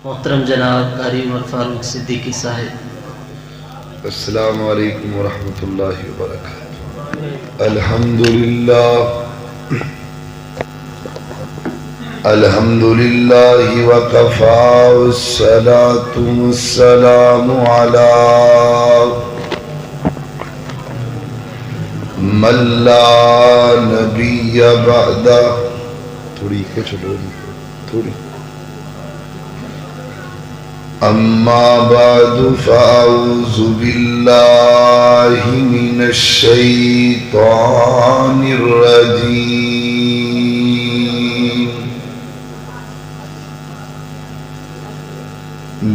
محترم جناب قاری عمر فاروق صدیقی صاحب. السلام علیکم ورحمۃ اللہ وبرکاتہ. الحمدللہ وکفا والصلاة والسلام علی من لا نبی بعدہ. تھوڑی تھوڑی اما بعد فاعوذ باللہ من الشیطان الرجیم.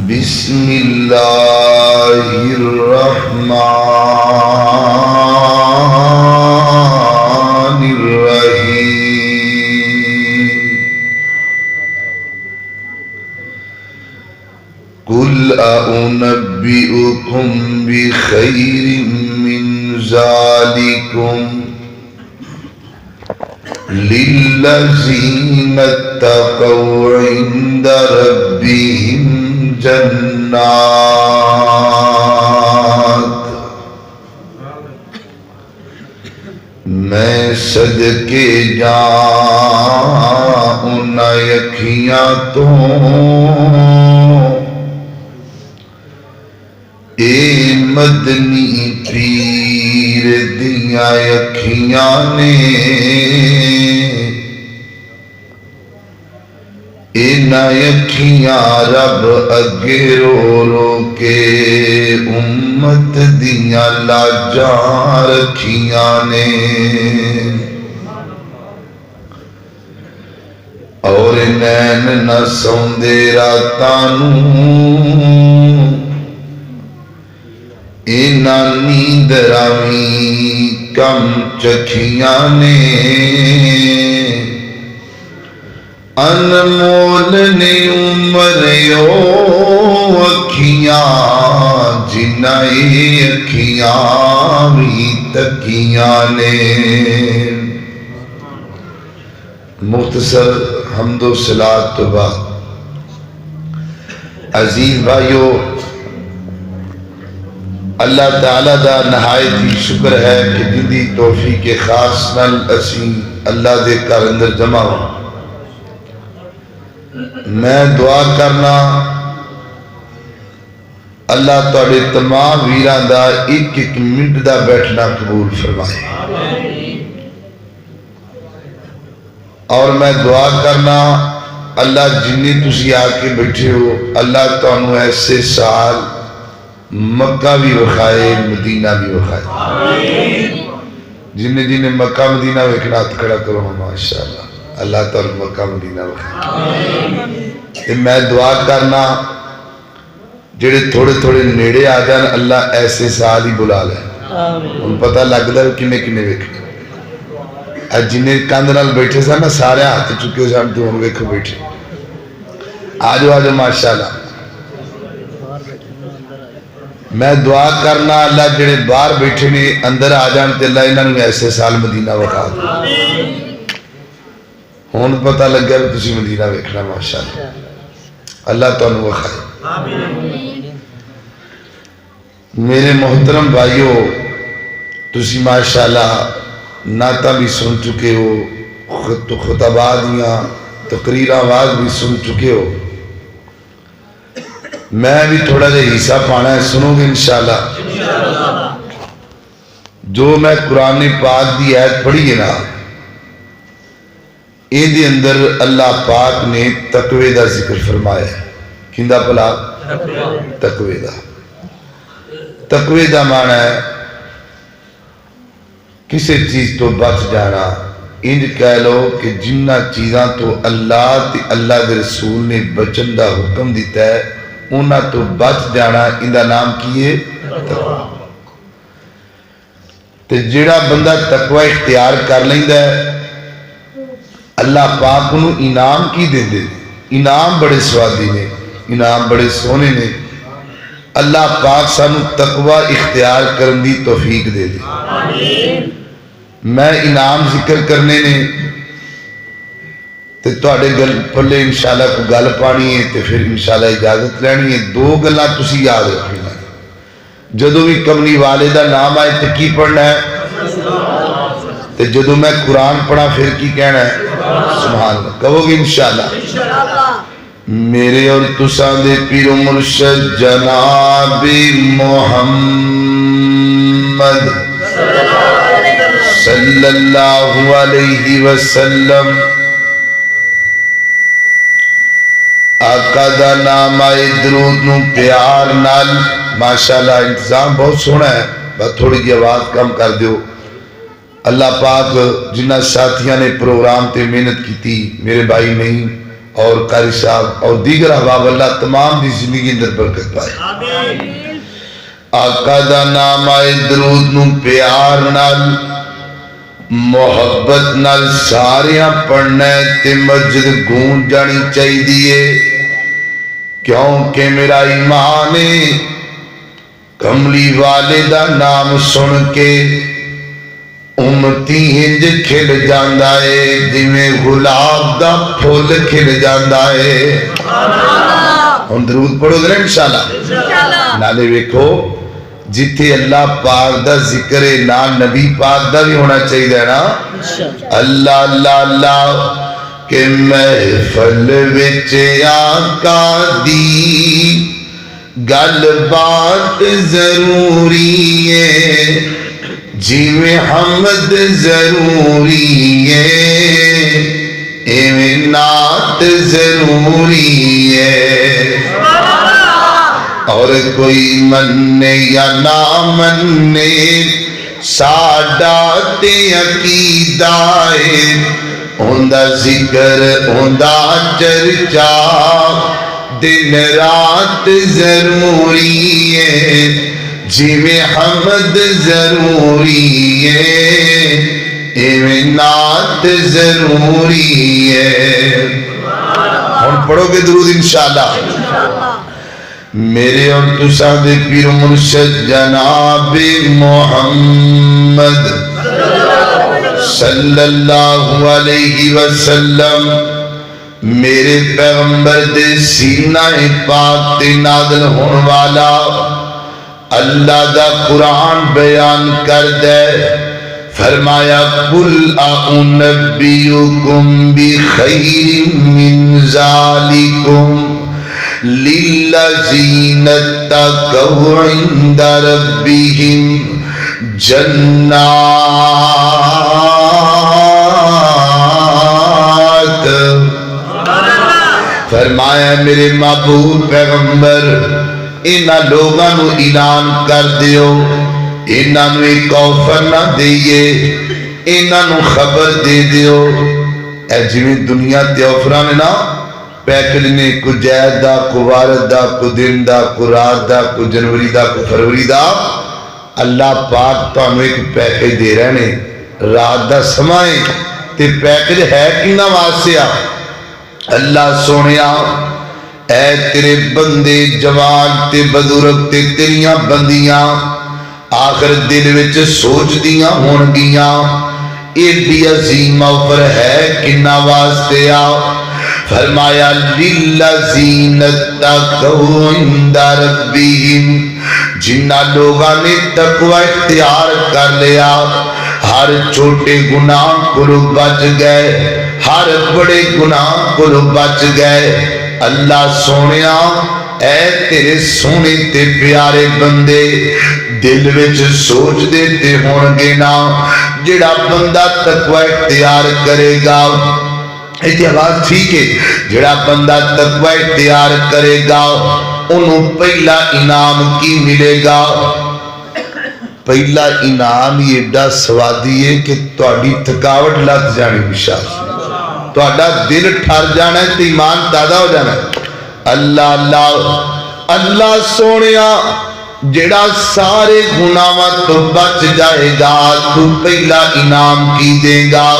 بسم اللہ الرحمن الرحیم. قل أنبئكم بخير من ذلكم للذين اتقوا عند ربهم جنات. میں صدقے جاؤں ان اکھیاں تو اے مدنی پیر دیاں اکھیاں نے اینا اکھیاں رب اگے رو رو کے امت دیاں لاجاں رکھیاں نے. اور نین نہ سوندے راتانوں اینا نیندراویں کم چکھیاں نے. انمول نے عمریو اکھیاں جنائے اکھیاں بھی تکیاں نے. مختصر حمد و صلاۃ تو بعد عزیز بھائیو، اللہ تعالیٰ دا نہایت ہی شکر ہے کہ جندی توفیق خاص نال اسی اللہ دے گھر اندر جمع ہوں. میں دعا کرنا اللہ تواڈے تمام ویراں دا ایک ایک منٹ دا بیٹھنا قبول فرمائے. اور میں دعا کرنا اللہ جنی تسی آ کے بیٹھے ہو اللہ تانوں ایسے سال مکہ بھی وکھائے مدینہ بھی وکھائے. جن جن مکہ مدینہ ویکھنا ہاتھ کھڑا کرو. ماشاءاللہ اللہ تعالی مکہ مدینہ وکھائے. میں دعا کرنا جڑے تھوڑے تھوڑے نیڑے آ جان اللہ ایسے سال ہی بلا لے. ان پتہ لگدا کنے کنے ویکھے. جن کندھ نال بیٹھے سن نا سارے ہاتھ چکے سن تو ہن ویکھو بیٹھے. آجو آجو ماشاءاللہ. میں دعا کرنا اللہ جڑے باہر بیٹھے نے اندر آ جان تے اللہ انہاں نوں ایسے سال مدینہ وکھا دے. ہن پتہ لگا کہ تسی مدینہ ویکھنا ماشاءاللہ. اللہ تانوں وکھائے. میرے محترم بھائیو، تسی ماشاءاللہ نعتاں بھی سن چکے ہو، خطبات دیاں تقریراں واز بھی سن چکے ہو. میں بھی تھوڑا جا حصہ پانا ہے، سنو گے انشاءاللہ. جو میں قرآن پاک دی آیت پڑھی ہے نا، این دے اندر اللہ پاک نے تقوی دا ذکر فرمایا ہے. کیندہ پلا تقوی دا. تقوی دا معنی ہے کسی چیز تو بچ جانا. انج کہہ لو کہ جنہ چیزاں تو اللہ دے رسول نے بچن دا حکم دیتا ہے انہاں تو بچ جانا، ان دا نام کیے تقوی. تے جڑا بندہ تقوی اختیار کر لیندا ہے اللہ پاک انہوں انعام کی دے دے. انعام بڑے سوادی نے، انعام بڑے سونے نے. اللہ پاک سانو تقوی اختیار کرن دی توفیق دے دے. میں انعام ذکر کرنے نے تے تواڈے گل پلے انشاءاللہ کو گل پانی ہے تے پھر انشاءاللہ اجازت لینی ہے. دو گلاں تسی یاد رکھنا ہے. جدوں بھی کملی والے دا نام آئے تے کی پڑھنا ہے؟ تے جدوں میں قرآن پڑھا پھر کی کہنا ہے؟ سبحان اللہ. کہو گے انشاءاللہ. میرے اور تساں دے پیر و مرشد جناب محمد صلی اللہ علیہ وسلم آقا دا نام آئے درود نو پیار نال. ماشاءاللہ انتظام بہت سونا ہے, بس تھوڑی جی آواز کم کر دیو. اللہ پاک جنہ ساتھیاں نے پروگرام تے محنت کی تھی, میرے بھائی نہیں اور قاری صاحب اور دیگر احباب, اللہ تمام دی زندگی اندر برکت پائے. آقا دا نام آئے درود نو پیار نال محبت نال ساریاں پڑھنا ہے تے مسجد گونج جانی چاہیے دیئے, کیونکہ میرا ایمان ہے کملی والے دا نام سن کے امتی ہنج کھل جاندہ ہے جویں گلاب دا پھول کھل جاندہ ہے. ہم درود پڑھو گے انشاءاللہ. نالے ویکھو جتھے اللہ پاک دا ذکر ہے نال نبی پاک دا بھی ہونا چاہیے نا. اللہ اللہ اللہ کہ محفل وچ آقا دی گل بات ضروری ہے جیویں حمد ضروری ہے ایویں نعت ضروری ہے. اور کوئی مننے یا نہ مننے ساڈا تے عقیدہ ہے, اوندا ذکر اوندا چرچا دن رات ضروری ہے جیویں حمد ضروری ہے ایویں نعت ضروری ہے. ہن پڑھو گے درود انشاءاللہ. میرے اور تساں دے پیر مرشد جناب محمد صلی اللہ علیہ وسلم میرے پیغمبر دے سینہ پاک تے نازل ہون والا اللہ دا قرآن بیان کر دے. فرمایا قل اعنبئکم بخیر من ذالکم للذین اتقوا عند ربهم جنات. فرمایا میرے محبوب پیغمبر انہاں لوگاں نو اعلان کر دیو, انہاں نو ایک آفر نہ دئیے, انہاں نو خبر دے دیو. اے جویں دنیا تے آفراں نے نا پیکج نے, کو جائد دا, کو وارد دا, کو دن دا, کو رات دا, کو جنوری دا, کو فروری دا. اللہ پاک تو ہمیں ایک پیکج دے رہے نے رات دا سمائیں تے پیکج ہے کنا واسطے. اللہ سونیا اے تیرے بندے جوان تے بزرگ تے تیریاں بندیاں آخر دل وچ سوچ دیاں ہون گیاں ایڈی عظیم آفر ہے کنا واسطے. فرمایا للذین اتقوا عند ربہم, جنہ لوگاں نے تقوی اختیار کر لیا ہر چھوٹے گناہ کو بچ گئے, ہر بڑے گناہ کو بچ گئے. اللہ سونیا اے تیرے سونے تے پیارے بندے دل وچ سوچ دیتے ہون گے نا جڑا بندہ تقوی اختیار کرے گا, ایتی آواز ٹھیک ہے, جڑا بندہ تقوی اختیار کرے گا انہوں پہلا انعام کی ملے گا. پہلا انعام یہ ایڈا سوادی ہے کہ تہاڈی تھکاوٹ لت جانی بشار, تہاڈا دل ٹھر جانا ہے تے ایمان تازہ ہو جانا ہے. اللہ اللہ اللہ سونیا جڑا سارے گناہاں تو بچ جائے گا تو پہلا انعام کی دے گا.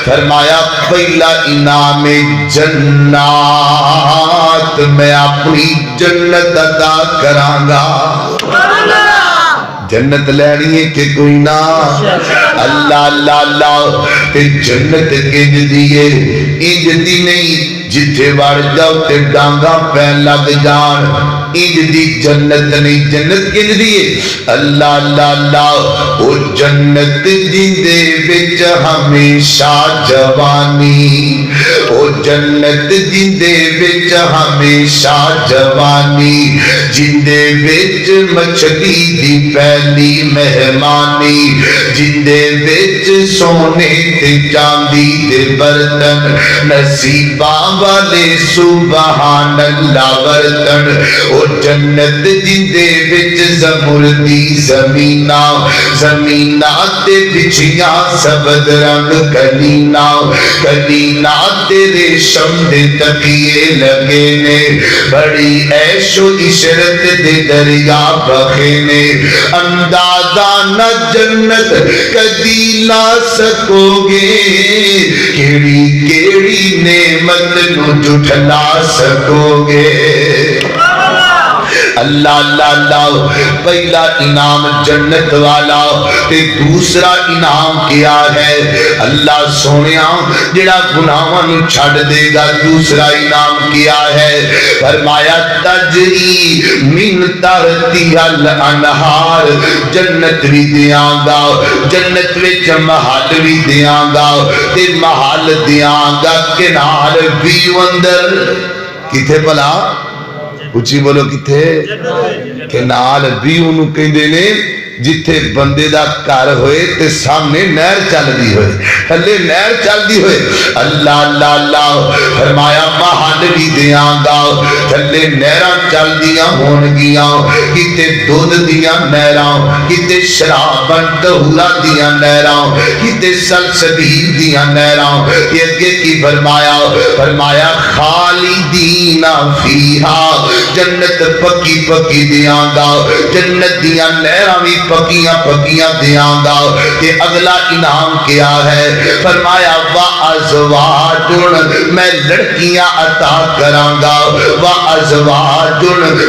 فرمایا پہلا انعام جنات, میں اپنی جنت عطا کراں گا. جنت لینی ہے کہ کوئی نہ اللہ اللہ اللہ تے جنت کنج دیئے انج دی نہیں جتھے وڑ جاؤ تے ڈانگا پین لگ جان انج دی جنت نہیں جنت کنج دیئے اللہ اللہ اللہ او جنت جندے وچ ہمیشہ جوانی او جنت جندے وچ ہمیشہ جوانی جندے وچ مچھلی دی پہلی مہمانی جندے وچ سونے تے چاندی دے برتن نصیباں والے سبحان اللہ برتن او جنت جندے وچ زمردی زمینہ زمینہ تے بچھیاں سبز رنگ کلینا کلینا تے ریشم دے تکیے لگے نے بڑی عیش و عشرت دے دریا بخے نے اندازہ نہ جنت کدی لا سکو گے کیڑی کیڑی نعمت نو جھٹلا سکو گے اللہ اللہ اللہ پہلا انعام جنت والا تے دوسرا انعام کیا ہے اللہ سونیا جڑا گناہاں نو چھڈ دے گا دوسرا انعام کیا ہے فرمایا تجری من تحتہا الانہار جنت بھی دیاں گا جنت وچ محل بھی دیاں گا تے محل دیاں گا کنار بھی اندر کتے بلا اچھی بولو کتھے کہ نال بھی انہوں کہندے نے جتھے بندے دا کار ہوئے تے سامنے نہر چل دی ہوئے تھلے نہر چل دی ہوئے اللہ اللہ اللہ فرمایا محل بھی دیاں گا تھلے نہراں چل دیاں ہون گیاں کتے دودھ دیاں نہراں کتے شرابن طہورا دیاں نہراں کتے سلسبیل دیاں نہراں یہ اگے کی فرمایا فرمایا خالدین فیہا جنت پکی پکی دیاں گا جنت دیاں نہراں بھی پکیاں پکیاں دیاں گا کہ اگلا انعام کیا ہے فرمایا وَأَزْوَاجٌ میں لڑکیاں عطا کراں گا وَأَزْوَاجٌ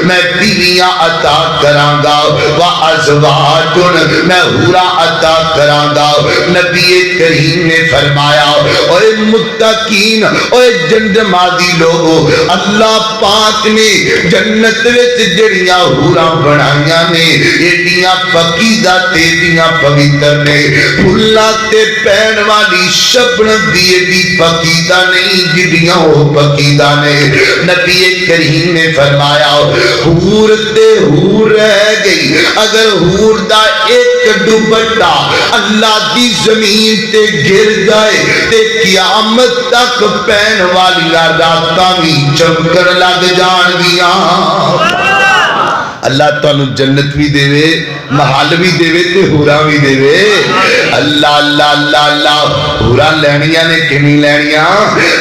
میں بیویاں عطا کراں گا وَأَزْوَاجٌ میں حورا عطا کراں گا نبی کریم نے فرمایا اوے متقین اوے جنت مادی لوگو اللہ پاک نے جنت وچ جڑیاں حوراں بنائیاں نے ایڈیاں پکیدہ تیریاں پویتر نے پھلا تے پین والی شبنم دیئے بھی پکیدہ نہیں جڑیاں ہو پکیدہ نے نبی کریم نے فرمایا حور تے حور رہ گئی اگر حور دا ایک دوپٹہ اللہ دی زمین تے گر جائے تے قیامت تک پین والی راتاں بھی چمکن لگ جان گیاں اللہ تعالیٰ جنت بھی دے وے محل بھی دے وے تے حورا بھی دے وے اللہ اللہ اللہ اللہ حورا لینیاں نے کنی لینیاں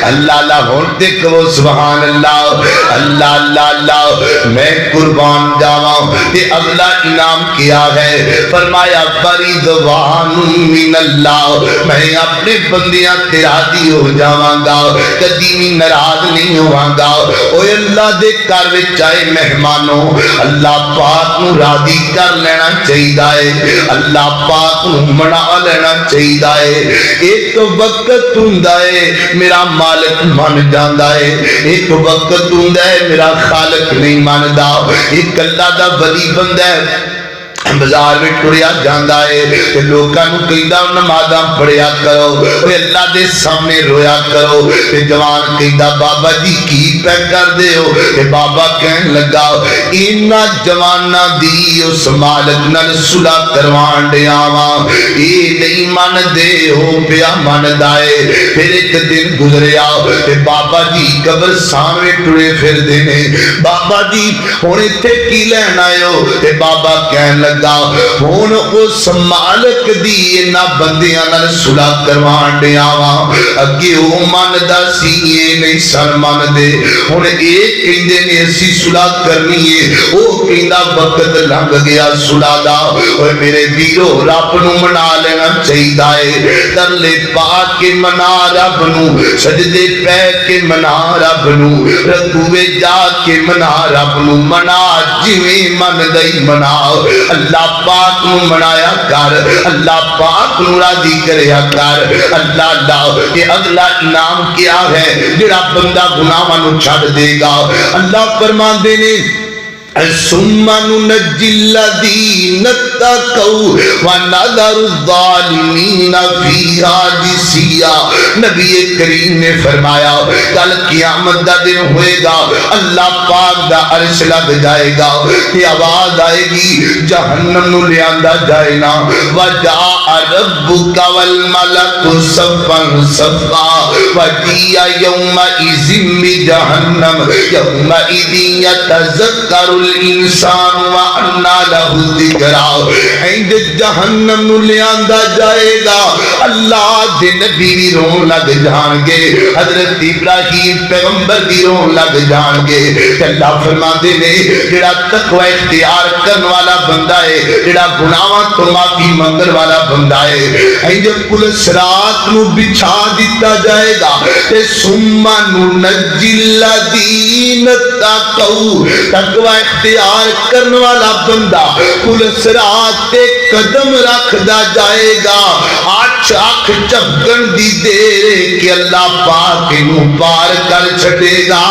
اللہ اللہ ہونتے کہو سبحان اللہ اللہ اللہ اللہ میں قربان جاواں تے اگلا انعام کیا ہے فرمایا فرضوان من اللہ میں اپنے بندیاں تے راضی ہو جاواں گا کدی بھی ناراض نہیں ہوواں گا اوے اللہ دے گھر وچ آئے مہمانوں اللہ پاک نو راضی کر لینا چاہیے اللہ پاک نو منا لینا چاہیے ایک وقت ہوندا ہے میرا مالک من جاندا ہے ایک وقت ہوندا ہے میرا خالق نہیں مندا ایک اللہ دا ولی بندہ ہے بازار میں ٹریا جاندا ہے تے لوکاں نوں کہندا نمازاں پڑھیا کرو اے اللہ دے سامنے رویا کرو تے جوان کہندا بابا جی کی پہ کر دے ہو تے بابا کہن لگا انہاں جواناں دی اس مالک نال صلح کروان دیاں واں اے نہیں من دے ہو پیا مندا اے پھر ایک دن گزریا تے بابا جی قبرستان وچ ٹرے پھر دے نے بابا جی ہن ایتھے کی لین آئے ہو تے بابا کہن لگا ہون اس مالک دی انہاں بندیاں نال صلح کروان دیاں واں اگے او مندا سی اے نہیں سن من دے ہن اے کہندے نے اسی صلح کرنی ہے او کہندا وقت لنگ گیا صلح دا اوے میرے ویرو رب نو منا لینا چاہیے ترلے پا کے منا رب نو سجدے پہ کے منا رب نو رکوع جا کے منا رب نو منا جویں من دئی منا اللہ پاک نو منایا کر، اللہ پاک نو راضی کریا کر۔ اللہ اللہ کہ اگلا انعام کیا ہے جڑا بندہ گناہاں نو چھڈ دے گا۔ اللہ فرماندے نے ثم ننجي الذين اتقوا ونذر الظالمين فيها جثيا۔ نبی کریم نے فرمایا کل قیامت دا دن ہوئے گا، اللہ پاک دا عرش لگ جائے گا کہ آواز آئے گی جہنم نو لے آندا جائے نا، وجاء ربك والملك صفا صفا وجيء يومئذ بجهنم يومئذ يتذكر الانسان وانى له الذکرى۔ عند جہنم نو لے آندا جائے گا، اللہ دے نبی بھی رون لگ جان گے، حضرت ابراہیم پیغمبر بھی رون لگ جان گے۔ اللہ فرماندے نے جڑا تقوی اختیار کرن والا بندہ ہے، جڑا گناہاں تو معافی منگن والا بندہ ہے، عند پل صراط نو بچھا دیتا جائے گا تے ثم ننجی الذین اتقوا، تقوی اختیار کرن والا بندہ پل صراط تے قدم رکھدا جائے گا۔ آنکھ چپکن دی دیر کہ اللہ پاک نو پار کر چھڑے گا۔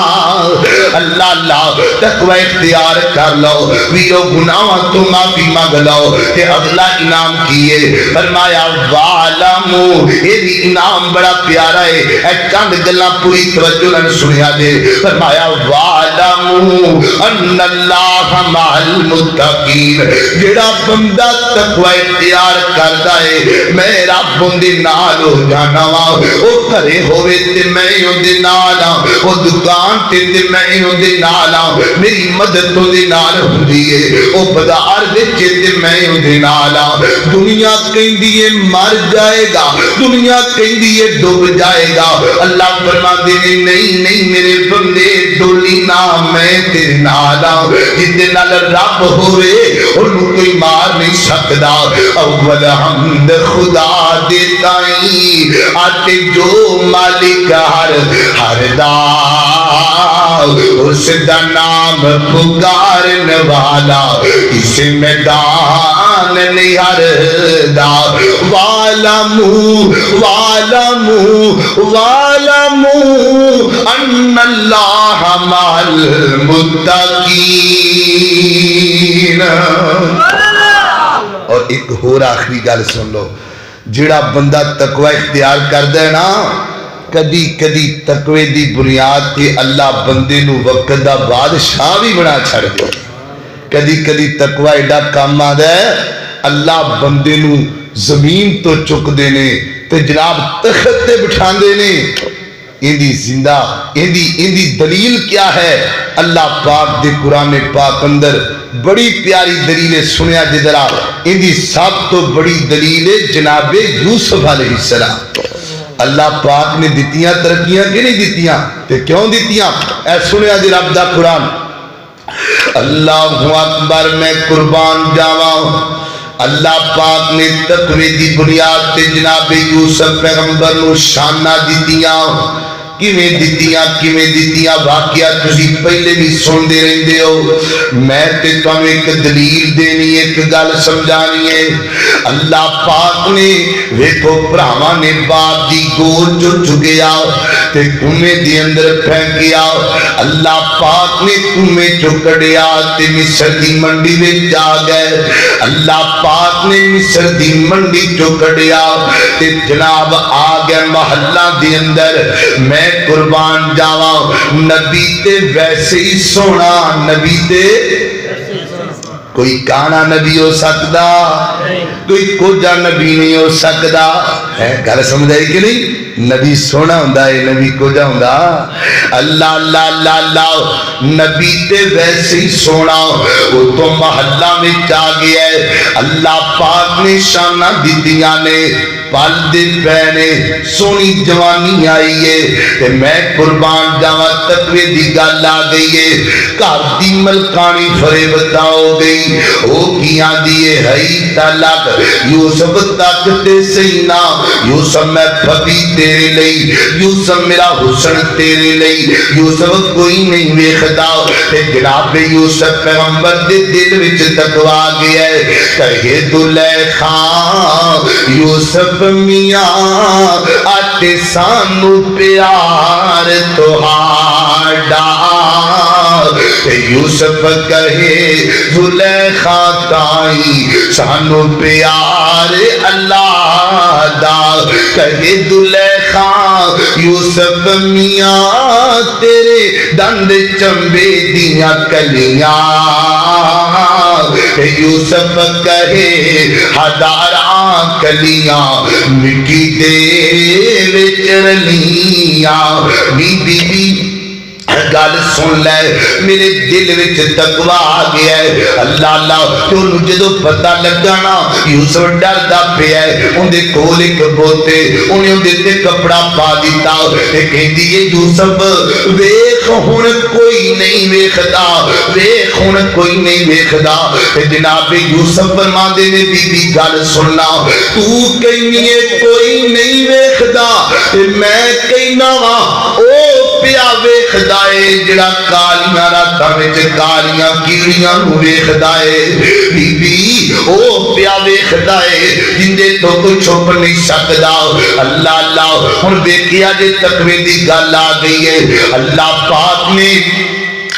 اللہ اللہ تقوی اختیار کر لو، ویرو گناہاں تو معافی مانگ لو کہ اگلا انعام کیے۔ فرمایا وَعْلَمُوا، یہ بھی انعام بڑا پیارا ہے، اے چند گلاں پوری توجہ نال سنیا دے۔ فرمایا وَعْلَمُوا ان اللہ مع المتقین، جڑا بندہ تقوی اختیار کردا ہے میں رب دے نال ہو جانا وا، او گھرے ہوے تے میں اودے نال ہاں، او دکان تے میں اودے نال ہاں، میری مدد اودے نال ہوندی ہے، او بازار وچ تے میں اودے نال ہاں۔ دنیا کہندی ہے مر جائے گا، دنیا کہندی ہے ڈوب جائے گا، اللہ فرماندے نے نہیں نہیں میرے بندے ڈولی نہ میں تیرے نال ہاں۔ جس دے نال رب ہوئے انہوں کوئی مار نہیں سکدا۔ اول حمد خدا دیتا ہی آتے جو مالک ہر دا، اس دا نام پکارن والا اس میدان نہیں ہر دا۔ وَعْلَمُوا ان اللہ مع المتقین۔ اور ایک اور آخری گل سن لو، جڑا بندہ تقوی اختیار کردا ہے نا، کدی کدی تقوی دی بنیاد تے اللہ بندے نو وقت دا بادشاہ بھی بنا چھڑ دے۔ کدی کدی تقوی ایڈا کام آندا ہے اللہ بندے نو زمین تو چک دینے تے جناب تخت تے بٹھاندے نے۔ اندی زندہ اندی دلیل کیا ہے؟ اللہ پاک دے قرآن پاک اندر بڑی پیاری دلیل سنیا جدرا۔ اندی سب تو بڑی دلیل جناب یوسف علیہ السلام۔ اللہ پاک نے دیتیاں ترقیاں کہ نہیں دیتیاں؟ تے کیوں دیتیاں؟ اے سنیا جی رب دا قرآن، اللہ اکبر میں قربان جاواں۔ اللہ پاک نے تقوی دی بنیاد تے جناب یوسف پیغمبر نو شانہ دیتیاں۔ کیویں دیتیاں واقعہ تسی پہلے بھی سن دے رہندے ہو، میں تے تانوں ایک دلیل دینی، ایک گل سمجھانی ہے۔ اللہ پاک نے ویکھو بھراواں نے باپ دی گود جو چگیا تے کنویں دے اندر پھینکیا۔ اللہ پاک نے کنویں چوں کڈیا تے مصر دی منڈی وچ آ گئے۔ اللہ پاک نے مصر دی منڈی چوں کڈیا تے جناب آ گئے محلہ دے اندر۔ میں قربان جاواں نبی تے ویسے ہی سونا، نبی تے کوئی کانا نبی ہو سکدا، کوئی کوجا نبی نہیں ہو سکدا ہے۔ گل سمجھ آئی کہ نہیں؟ نبی سونا ہوندا ہے، نبی کوجا ہوندا۔ اللہ اللہ اللہ اللہ، نبی تے ویسے ہی سونا، وہ تو محلہ میں آ گیا ہے۔ اللہ پاک نے شانہ دیتیاں نے پل دے پینے سونی جوانی آئی ہے تے میں قربان جاواں تقوی دی گل آ گئی ہے گھر دی ملکانی فریبتا ہو گئی او کیاں دیے ہئی تلک یوسف تک تے سینا یوسف میں پھبی تیرے لئی یوسف میرا حسن تیرے لئی یوسف کوئی نہیں ویکھدا تے جناب یوسف پیغمبر دے دل وچ تقوی گیا ہے کہے زلیخا یوسف میاں آتے سانو پیار تہاڈا یوسف کہے زلیخا تائی سانو پیار اللہ دا کہے زلیخا یوسف میاں تیرے دند چمبے دیاں کلیاں یوسف کہے ہزاراں کلیاں مٹی دے وچ رلیاں بی بی بی گل سن لے میرے دل وچ تقوی آ گیا ہے اللہ اللہ تو جدوں پتہ لگا نا یوسف ڈردا پیا ہے اندے کول ایک بوتے انہیں اندے تے کپڑا پا دیتا تے کہندی ہے یوسف ویکھ ہن کوئی نہیں ویکھدا ویکھ ہن کوئی نہیں ویکھدا تے جناب یوسف فرماندے نے بی بی گل سننا تو کہنی ہے کوئی نہیں ویکھدا تے میں کہنا وا او پیا ویکھدا جڑا کالیاں راتاں وچ کالیاں کیڑیاں نوں ویکھدا اے بی بی او پیا ویکھدا اے جندے تو کوئی چھپ نہیں سکدا اللہ اللہ ہن ویکھیا جے تقوی دی گل آ گئی ہے اللہ پاک نے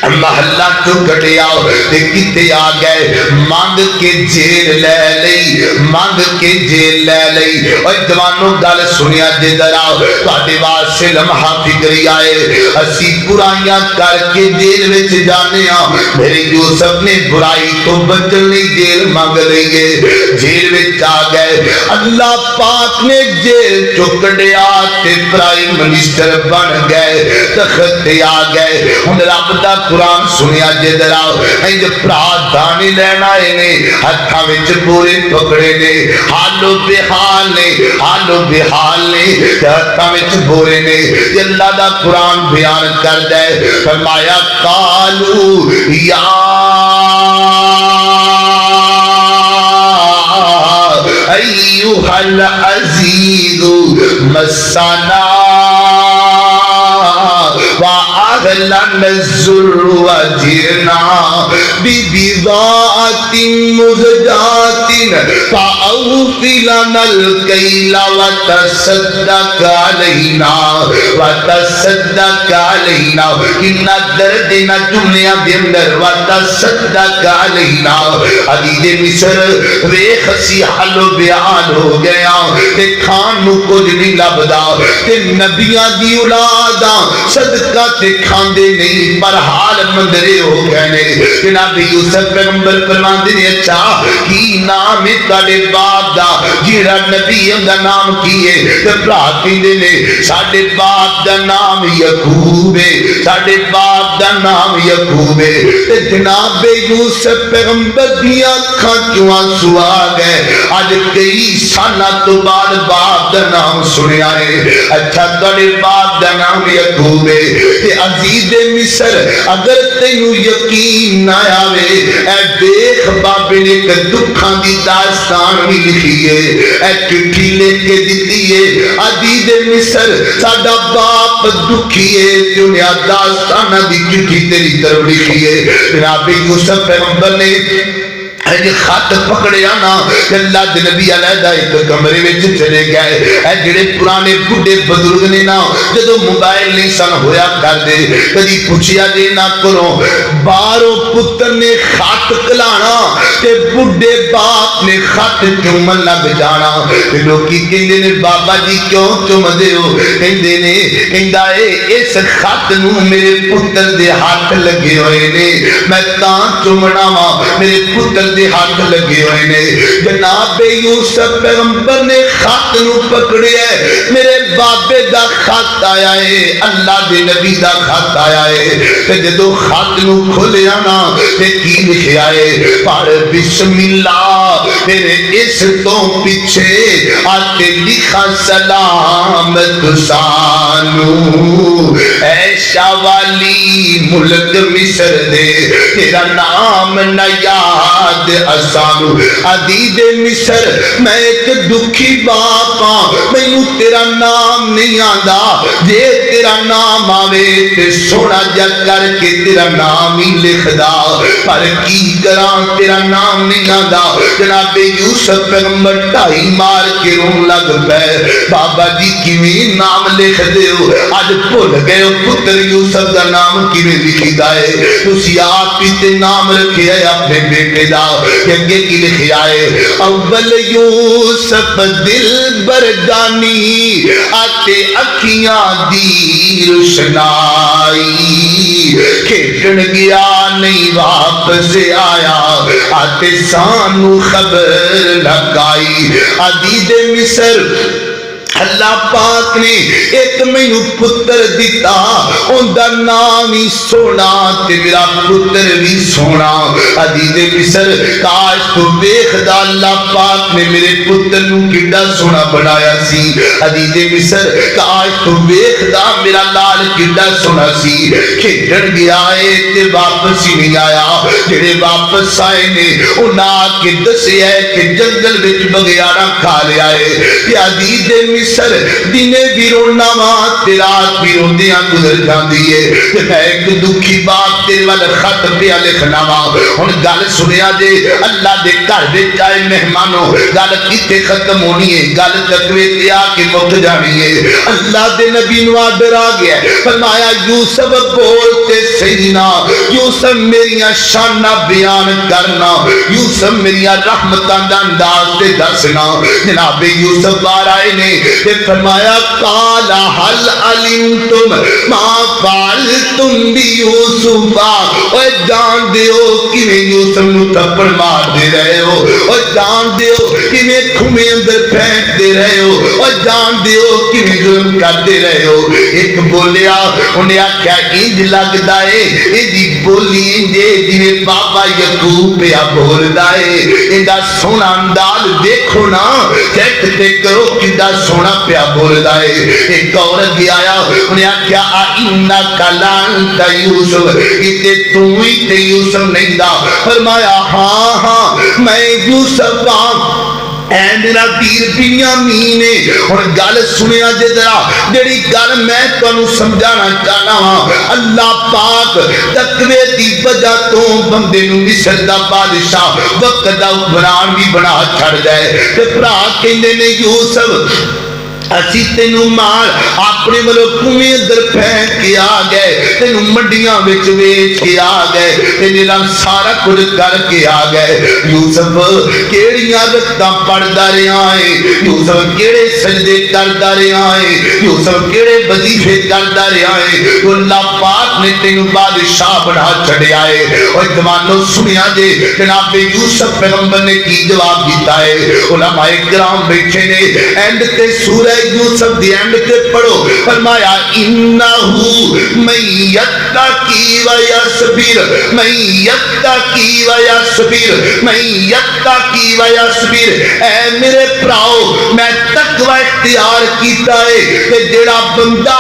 محلہ تو کٹیا تے کتے آ گئے مانگ کے جیل لے لئی مانگ کے جیل لے لئی اور جوانوں گل سنیا دے درا تواڈے واسطے لمحہ فکری آئے اسی برائیاں کر کے جیل وچ جانے ہاں میرے یوسف نے برائی تو بچن لئی جیل مانگ لئی ہے جیل وچ آ گئے اللہ پاک نے جیل چکڑیا تے پرائم منسٹر بن گئے تخت تے آ گئے ہن رب دا قرآن سنیا جے دراؤ انج پرا دانی لینا نے ہتھاں وچ پورے پکڑے نے حالو بحال نے حالو بحال نے ہتھاں وچ پورے نے اللہ دا قرآن بیان کردا ہے فرمایا قالو یا ایھا العزیز مسنا وَأَهْلَنَ الزُّرُّ وَجِرْنَا بِبِضَاعَةٍ مُزْجَاةٍ فَأَوْفِ لَنَا الْكَيْلَ وَتَصَدَّقْ عَلَيْنَا وَتَصَدَّقْ عَلَيْنَا کنا درد نہ جملیاں دے اندر وَتَصَدَّقْ عَلَيْنَا عزیز مصر ویکھ سی حال و بیان ہو گیا تے کھان نو کچھ نہیں لبدا تے نبیاں دی اولاداں صدقہ تے کھاندے نہیں پر حال مندرے ہو گئے نے جناب یوسف پیغمبر فرماندے نے اچھا کی نام ہے تاڑے باپ دا جیڑا نبی دا نام کیے تے بھرا کہندے نے ساڈے باپ دا نام یعقوب ہے ساڈے باپ دا نام یعقوب ہے تے جناب یوسف پیغمبر دی اکھاں چوں آنسو آ گئے اج کئی سالاں تو بعد باپ دا نام سنیا ہے اچھا تاڑے باپ دا نام یعقوب ہے تے عزیز مصر اگر تینوں یقین نہ آوے اے دیکھ بابے نے ایک دکھاں دی داستان بھی لکھی ہے اے چٹھی لے کے دتی ہے عزیز مصر ساڈا باپ دکھی ہے تے انہیں داستاناں دی چٹھی تیری طرف لکھی ہے جناب یوسف پیغمبر نے اے خط پکڑے آنا اللہ دے نبی علیہ ایک کمرے وچ چلے گئے اے جڑے پرانے بڈھے بزرگ نے نا جدوں موبائل نہیں سن ہویا کر دے کدی پوچھیا جے نہ کرو باروں پتر نے خط کلانا تے بڈھے باپ نے خط چومن لگ جانا تے لوکی کہندے نے بابا جی کیوں چومدے ہو کہندے نے کہندا اے اس خط نو میرے پتر دے ہاتھ لگے ہوئے نے میں تاں چومنا وا میرے پتر دے ہاتھ لگے ہوئے نے. جناب یوسف پیغمبر نے خط نو پکڑیا ہے. میرے بابے دا خط آیا ہے, اللہ دے نبی دا خط آیا ہے. تے جدو خط نو کھولیا نا تے کی لکھیا ہے, پڑھ بسم اللہ. پھر اس تو پیچھے آتے لکھا سلامت سانو اے شاوالی ملک مصر دے, تیرا نام نہ یاد اسانو. عدید مصر میں ایک دکھی باپ ہاں, مینوں تیرا نام نہیں آندا. جے تیرا نام آوے تے سونا جا کر کے تیرا نام ہی لکھ دا, پر کی کراں تیرا نام نہیں آندا. جناب یوسف پیغمبر ٹائی مار کے رون لگ پے, بابا جی کیویں نام لکھ دیو, اج بھول گئے پتر یوسف دا نام کیویں لکھدا ہے. تسی آپ ہی تے نام رکھیا ہے اپنے بیٹے دا, کہ اگے کی لکھیا ہے, اول یوسف دل بردانی آتے اکھیاں دی روشنائی, کھیڈن گیا نہیں واپس آیا آتے سانو خبر لگائی. عدید مصر اللہ پاک نے ایک مینوں پتر دیتا, اوندا نام ہی سونا تے میرا پتر بھی سونا. عزیز مصر کاش تو ویکھدا اللہ پاک نے میرے پتر نوں کڈا سونا بنایا سی. عزیز مصر کاش تو ویکھدا میرا لال کڈا سونا سی. کھیڈن گیا اے تے واپس ہی نہیں آیا. جڑے واپس آئے نے انہاں کے دسیا ہے کہ جنگل وچ بگیارا کھا لیا ہے. عزیز مصر دینے بھی رونا ماں تے رات بھی روندیاں گزر جاندی ہے. تے میں ایک دکھی باپ تیرے وال خط پیا لکھنا وا. ہن گل سنیا جے, اللہ دے گھر وچ آئے مہمانوں, گل کتے ختم ہونی ہے, گل تقوی تے آ کے مک جانی ہے. اللہ دے نبی نو آڈر آ گیا, فرمایا یوسف بول تے صحیح نا, یوسف میریاں شاناں بیان کرنا, یوسف میریاں رحمتاں دا انداز تے دسنا. جناب یوسف بار آئے نے تے فرمایا قال هل علمتم ما فعلتم بيوسف. اوے جان دیو کیویں یوسف نو تھپڑ مار دے رہے ہو, اوے جان دیو کیویں کھوے اندر پھینک دے رہے ہو, اوے جان دیو کیویں ظلم کر دے رہے ہو. ایک بولیا, انہیں آکھیا انج لگدا اے ایدی بولی انجے جویں بابا یعقوب پیا بولدا اے. ایندا سونا انداز دیکھو نا, چیک تے کرو کڈا سونا پیا بولدا ہے. ایک عورت بھی آیا, انہیں آکھیا انک لانت یوسف, تے تو ہی تے یوسف نہیں دا. فرمایا ہاں ہاں میں یوسف ہاں, اے میرا ویر بنیامین ہے. اور گل سنیا جے ذرا, جڑی گل میں تانوں سمجھانا چاہنا ہاں, اللہ پاک تقوی دی وجہ تو بندے نوں مصر دا بادشاہ وقت دا حکمران بھی بنا چھڑ جائے. تے بھرا کہندے نے یوسف اسی تینوں مال اپنے ملکویں اندر پھینک کے آ گئے, تینوں منڈیاں وچ ویچ کے آ گئے, تیرا سارا کچھ کر کے آ گئے. یوسف کیڑیاں رتاں پڑھدا رہیا ہے, یوسف کیڑے سجدے کردا رہیا ہے, یوسف کیڑے وظیفے کردا رہیا ہے. اللہ پاک نے تینوں بادشاہ بنا چھڑیا ہے. اور جوانو سنیا جے, جناب یوسف پیغمبر نے کی جواب دیتا ہے. علماء کرام بیٹھے نے, اینڈ تے سورہ یوسف دی اینڈ تے پڑھو, فرمایا انہو من یتقی و یصبر, من یتقی و یصبر, من یتقی و یصبر. اے میرے پراؤ, میں تقوی اختیار کیتا ہے کہ جڑا بندہ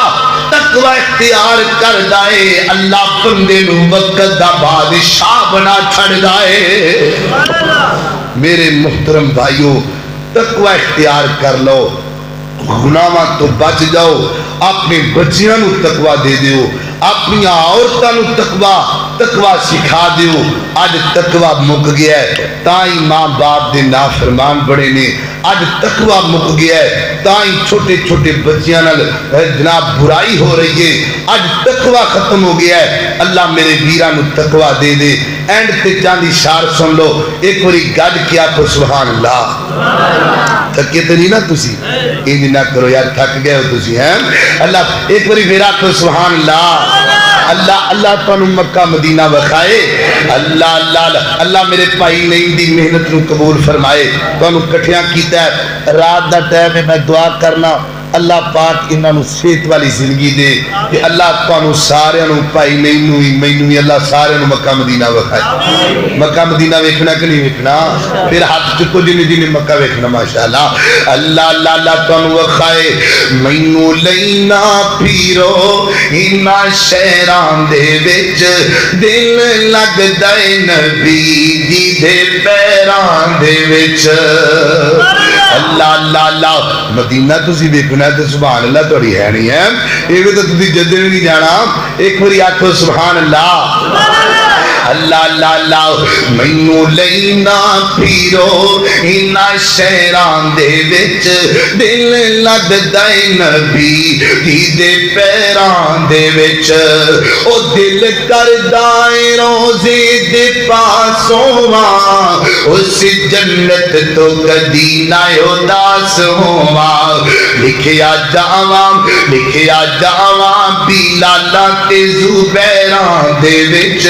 تقوی اختیار کردا ہے, اللہ بندے نو وقت دا بادشاہ بنا چھڑدا ہے. میرے محترم بھائیو, تقوی اختیار کر لو, گناہاں تو بچ جاؤ, اپنے بچیاں نو تقوی دے دیو, اپنی عورتاں نو تقوی سکھا دیو. اج تقوی مک گیا ہے تائیں ماں باپ دے نافرمان بڑے نے, اج تقوی مک گیا ہے تائیں چھوٹے چھوٹے بچیاں نال جناب برائی ہو رہی ہے. اج تقوی ختم ہو گیا ہے. اللہ میرے ویراں نو تقوی دے دے. اینڈ تے چاندی شار سن لو, ایک باری گج کیا تو سبحان اللہ. تھکے تے نہیں نا تسی, انج نہ کرو یار, تھک گئے ہو تسی ہیں. اللہ ایک باری میرا تو سبحان اللہ. اللہ اللہ تانوں مکہ مدینہ وکھائے اللہ اللہ اللہ میرے بھائی نعیم دی محنت نو قبول فرمائے تانوں کٹھیاں کیتا ہے رات دا ٹائم ہے میں دعا کرنا اللہ پاک انہاں نو صحت والی زندگی دے کہ اللہ تانوں سارے نو بھائی نعیم نو مینوں بھی اللہ سارے نو مکہ مدینہ وکھائے مکہ مدینہ ویکھنا کہ نہیں ویکھنا پھر ہاتھ چکو جن جن مکہ ویکھنا ماشاءاللہ اللہ اللہ اللہ تانوں وکھائے مینوں لینا پھیرو انہاں شہراں دے وچ دل لگدا اے نبی دی دے پیراں دے وچ اللہ اللہ اللہ مدینہ تسی ویکھنا تے سبحان اللہ تہاڈی ہے نہیں ہے یہ بھی تو تسی جدے نہیں جانا ایک باری آکھو سبحان اللہ اللہ اللہ اللہ مینوں لینا پھیرو انہاں شہراں دے وچ دل لگدا اے نبی دی دے پیراں دے وچ او دل کردا اے روزے دے پاسوں واں اس جنت تو کدی نہ اداس ہوواں لکھیا جاواں بلالاں تے زبیراں دے وچ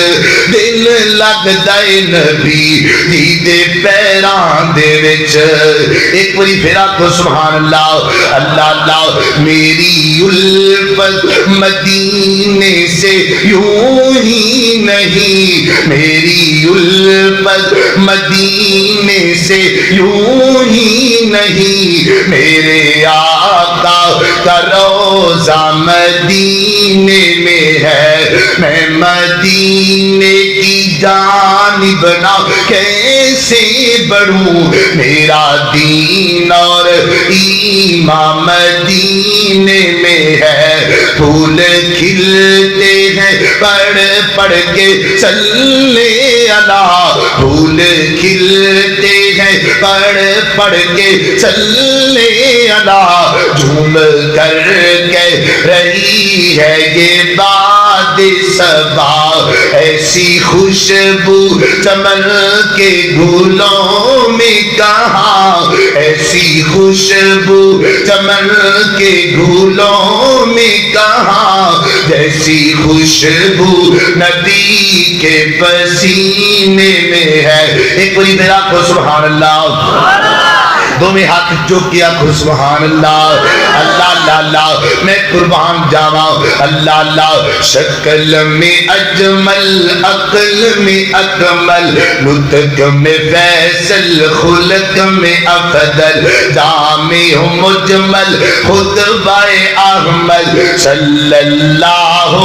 دل لگدا اے نبی دی دے پیراں دے وچ ایک باری پھر آکھو سبحان اللہ اللہ اللہ میری الفت مدینے سے یوں ہی نہیں میری الفت مدینے سے یوں ہی نہیں میرے آقا کا روضہ مدینے میں ہے میں مدینے کی جانب نہ کیسے بڑھوں میرا دین اور ایمان مدینے میں ہے پھول کھلتے ہیں پڑھ کے صلی اللہ پھول کھلتے ہیں پڑھ کے صلی اللہ جھوم کر کہہ رہی ہے یہ باد صبا ایسی خوشبو چمن کے گلوں میں کہاں ایسی خوشبو چمن کے گلوں میں کہاں جیسی خوشبو نبی کے پسینے میں ہے ایک باری میرا کو سبحان اللہ دو میں ہاتھ جو کیا کو سبحان اللہ اللہ اللہ اللہ میں قربان جاواں اللہ اللہ شکل میں اجمل عقل میں اکمل نطق میں فیصل خلق میں افضل جامع مجمل خطبہ احمد صلی اللہ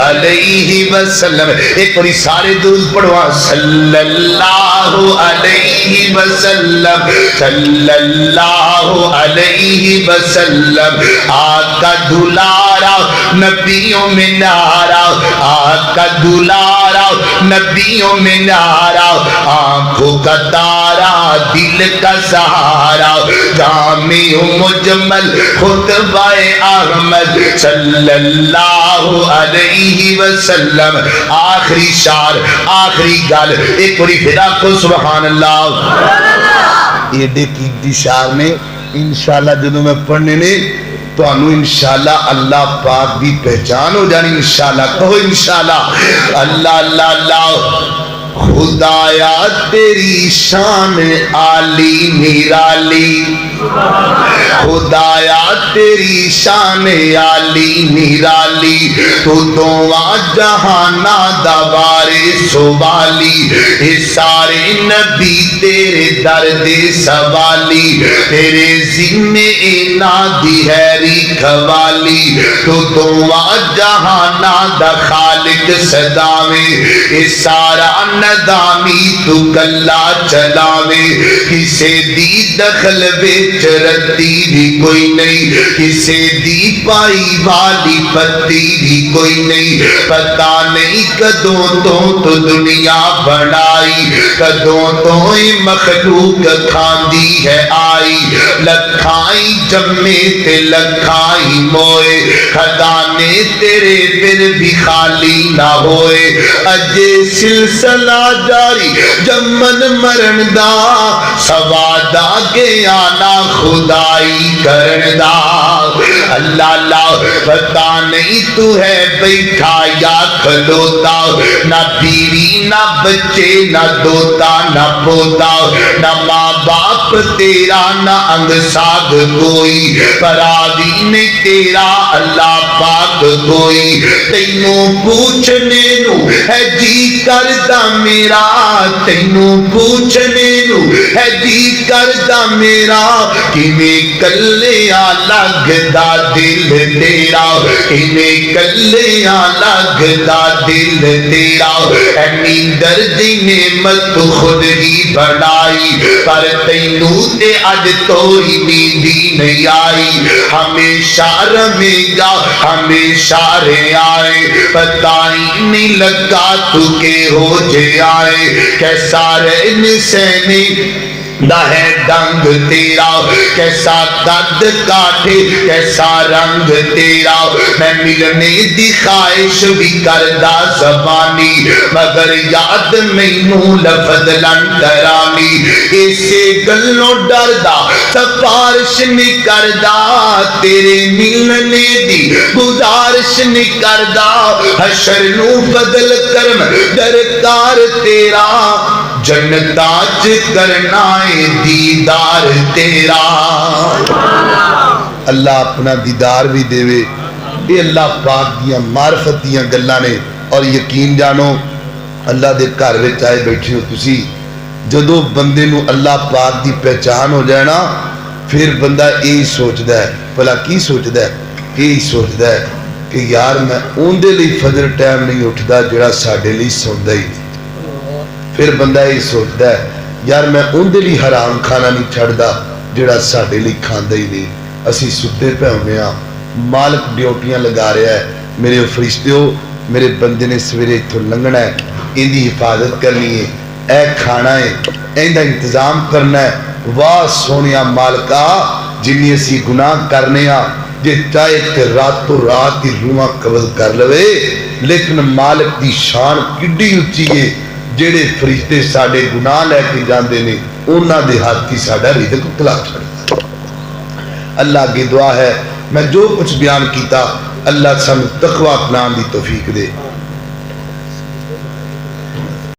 علیہ وسلم ایک باری سارے درود پڑھوا صلی اللہ علیہ وسلم صلی اللہ علیہ وسلم آقا دلارا نبیوں میں نارا آقا دلارا نبیوں میں نارا آنکھوں کا تارا دل کا سہارا جامع مجمل خطبہ احمد صلی اللہ علیہ وسلم آخری شعر آخری گل ایک بڑی فدا کو سبحان اللہ یہ دیکھی شعر نے انشاءاللہ جدوں میں پڑھنے نے تو انو انشاءاللہ اللہ پاک بھی پہچان ہو جانی انشاءاللہ کہو انشاءاللہ اللہ اللہ اللہ خدایا تیری شان عالی نرالی خدایا تیری شان عالی نرالی تو دعا جہانا دا وارث والی اے سارے نبی تیرے درد سوالی تیرے ذمے اینا دی ہیری کھوالی تو دعا جہانا دا خالق صداوے اے سارا ندامی تو گلہ چلاوے کسے دی دخل بچ رتی بھی کوئی نہیں کسے دی پائی والی پتی بھی کوئی نہیں پتا نہیں کدوں تو دنیا بنائی کدوں تو مخلوق کھاندی ہے آئی لکھائی جمے تے لکھائی موئے خدانے تیرے پھر بھی خالی نہ ہوئے اجے سلسلہ جاری جمن مرن دا سوادا کے آنا خدائی کرن دا اللہ لا پتا نہیں تو ہے بیٹھا یا کھلوتا نہ بیوی نہ بچے نہ دوتا نہ پوتا نہ ماں باپ تیرا نہ انگ ساگ کوئی پراوی نہیں تیرا اللہ پاک کوئی تینوں پوچھنے نو ہے جی کردہ میرا تینوں پوچھنے نو ہے جی کردہ میرا کیویں کلیاں لگدا دل تیرا کیویں کلیاں لگدا دل تیرا اے نیندر دی نعمت خود ہی بنائی پر تینوں تے اج توئی نیندی نہیں آئی ہمیشہ رہے گا ہمیشہ رہ آئے پتہ ہی نہیں لگا تو کہ ہو جے آئے کیسا رہن سینے دا ہے ڈنگ تیرا کیسا قد کاٹھے کیسا رنگ تیرا میں ملنے دی خواہش بھی کردہ زبانی مگر یاد مینوں لفظ لنڈرانی اسے گلوں ڈردا سفارش نہیں کردا تیرے ملنے دی گزارش نہیں کردا حشر نو بدل کرم درکار تیرا جنتاں چ کرنا ہے دیدار تیرا اللہ اپنا دیدار بھی دے وے یہ اللہ پاک دیاں معرفت دیاں گلاں نے اور یقین جانو اللہ دے گھر وچ آئے بیٹھے ہو تسی جدو بندے نو اللہ پاک دی پہچان ہو جائے نا پھر بندہ یہی سوچدا ہے بھلا کی سوچدا ہے یہی سوچدا ہے کہ یار میں اون دے لئی فجر ٹائم نہیں اٹھدا جڑا ساڈے لئی سوندا ہی پھر بندہ یہ سوچتا ہے یار میں ان دے لی حرام کھانا نہیں چھڑدا جڑا ساڈے لی کھاندا ہی نہیں اسی ستے پہ ہونے ہاں مالک ڈیوٹیاں لگا رہا ہے میرے فرشتے ہو میرے بندے نے سویرے اتھوں لنگنا ہے ان دی حفاظت کرنی ہے اے کھانا ہے این دا انتظام کرنا ہے واہ سونیا مالکا جنہی اسی گناہ کرنے ہاں جے چاہے کہ راتوں رات دی روحاں قبض کر لوے لیکن مالک دی شان کڈی اچھی ہے جیڑے فرشتے ساڑے گناہ لے کے جاندے نے انہاں دے ہاتھ کی ساڑا رزق کلا چھڑتا اللہ کی دعا ہے میں جو کچھ بیان کیتا اللہ سن تقوی اپنان دی توفیق دے